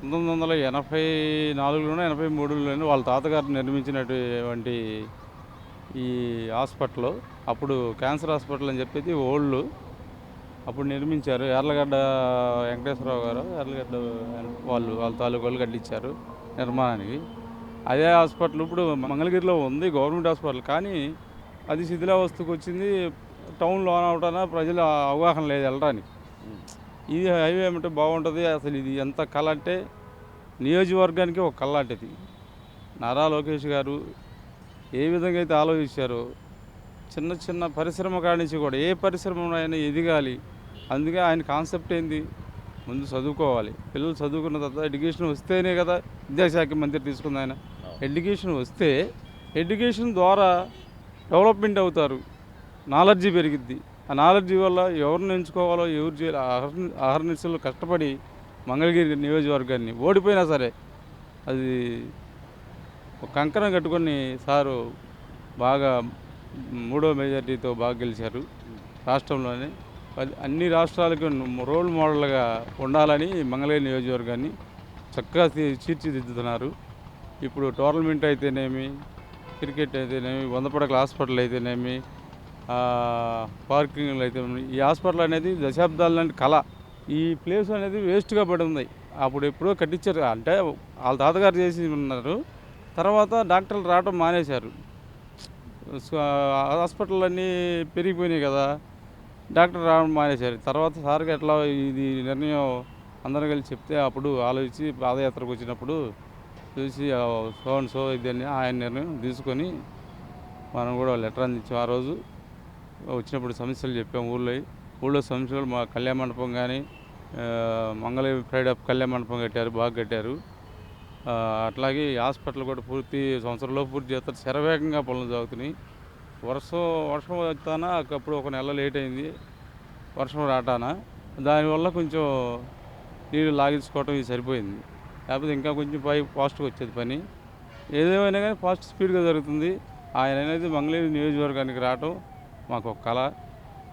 1984లోనో 83లోనో వాళ్ళ తాతగారు నిర్మించినటువంటి ఈ హాస్పిటల్ అప్పుడు క్యాన్సర్ హాస్పిటల్ అని చెప్పేసి ఓల్డ్ అప్పుడు నిర్మించారు. యార్లగడ్డ వెంకటేశ్వరరావు గారు యార్లగడ్డ వాళ్ళ తాలూకు వాళ్ళు కట్టించారు నిర్మాణానికి. అదే హాస్పిటల్ ఇప్పుడు మంగళగిరిలో ఉంది గవర్నమెంట్ హాస్పిటల్. కానీ అది శిథిలావస్థకు వచ్చింది. టౌన్లో అవటాన ప్రజల అవగాహన లేదు వెళ్ళడానికి. ఇది హైవే ఏమంటే బాగుంటుంది. అసలు ఇది ఎంత కళ అంటే నియోజకవర్గానికి ఒక కళ లాంటిది. నారా లోకేష్ గారు ఏ విధంగా అయితే ఆలోచించారో చిన్న చిన్న పరిశ్రమ కాడి నుంచి కూడా ఏ పరిశ్రమ అయినా ఎదగాలి. అందుకే ఆయన కాన్సెప్ట్ ఏంది, ముందు చదువుకోవాలి. పిల్లలు చదువుకున్న తర్వాత ఎడ్యుకేషన్ వస్తేనే కదా విద్యాశాఖ మంత్రి తీసుకుంది ఆయన. ఎడ్యుకేషన్ వస్తే ఎడ్యుకేషన్ ద్వారా డెవలప్మెంట్ అవుతారు, నాలెడ్జీ పెరిగిద్ది. ఆ నాలెడ్జీ వల్ల ఎవరిని ఎంచుకోవాలో ఎవరు చేయాలి అహర్నిశలు కష్టపడి మంగళగిరి నియోజకవర్గాన్ని ఓడిపోయినా సరే అది ఒక కంకణం కట్టుకొని సారు బాగా 3వ మెజార్టీతో బాగా గెలిచారు. రాష్ట్రంలోనే అన్ని రాష్ట్రాలకు రోల్ మోడల్గా ఉండాలని మంగళగిరి నియోజకవర్గాన్ని చక్కగా తీర్చిదిద్దుతున్నారు. ఇప్పుడు టోర్నమెంట్ అయితేనేమి, క్రికెట్ అయితేనేమి, 100 పడకల హాస్పిటల్ అయితేనేమి, పార్కింగ్లు అయితేనేమి, ఈ హాస్పిటల్ అనేది దశాబ్దాల లాంటి కళ. ఈ ప్లేస్ అనేది వేస్ట్గా పడి ఉంది. అప్పుడు ఎప్పుడో కట్టించారు, అంటే వాళ్ళ తాతగారు చేసి ఉన్నారు. తర్వాత డాక్టర్లు రావడం మానేశారు. హాస్పిటల్ అన్నీ పెరిగిపోయినాయి కదా, డాక్టర్ రావడం మానేశారు. తర్వాత సార్కి ఎట్లా ఇది నిర్ణయం అందరూ కలిసి చెప్తే అప్పుడు ఆలోచించి పాదయాత్రకు వచ్చినప్పుడు చూసి సో ఇదని ఆయన నిర్ణయం తీసుకొని మనం కూడా లెటర్ అందించాం. ఆ రోజు వచ్చినప్పుడు సమస్యలు చెప్పాం. ఊళ్ళో సమస్యలు మా కళ్యాణ మండపం కానీ మంగళగిరి ప్రైడ్ ఆఫ్ కళ్యాణ మండపం కట్టారు, బాగా కట్టారు. అట్లాగే హాస్పిటల్ కూడా సంవత్సరంలో పూర్తి చేస్తారు. శరవేగంగా పనులు సాగుతున్నాయి. వర్షం వస్తానా అప్పుడు ఒక నెల లేట్ అయింది వర్షం రాటానా. దానివల్ల కొంచెం నీళ్ళు లాగించుకోవటం ఇది సరిపోయింది. లేకపోతే ఇంకా కొంచెం ఫాస్ట్గా వచ్చేది పని. ఏదేమైనా కానీ ఫాస్ట్ స్పీడ్గా జరుగుతుంది. ఆయన అనేది మంగళగిరి నియోజకవర్గానికి రావటం మాకు ఒక కళ.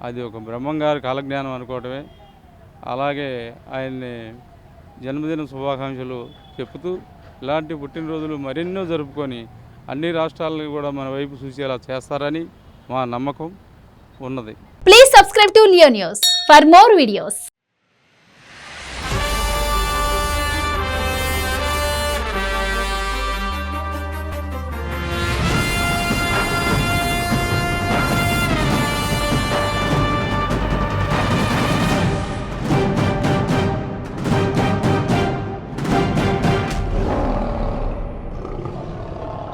అది ఒక బ్రహ్మంగారి కాలజ్ఞానం అనుకోవటమే. అలాగే ఆయన్ని జన్మదిన శుభాకాంక్షలు చెప్తూ ఇలాంటి పుట్టినరోజులు మరెన్నో జరుపుకొని అన్ని రాష్ట్రాలను కూడా మన వైపు చూసేలా చేస్తారని మా నమ్మకం ఉన్నది. Please subscribe to Leo news for more videos.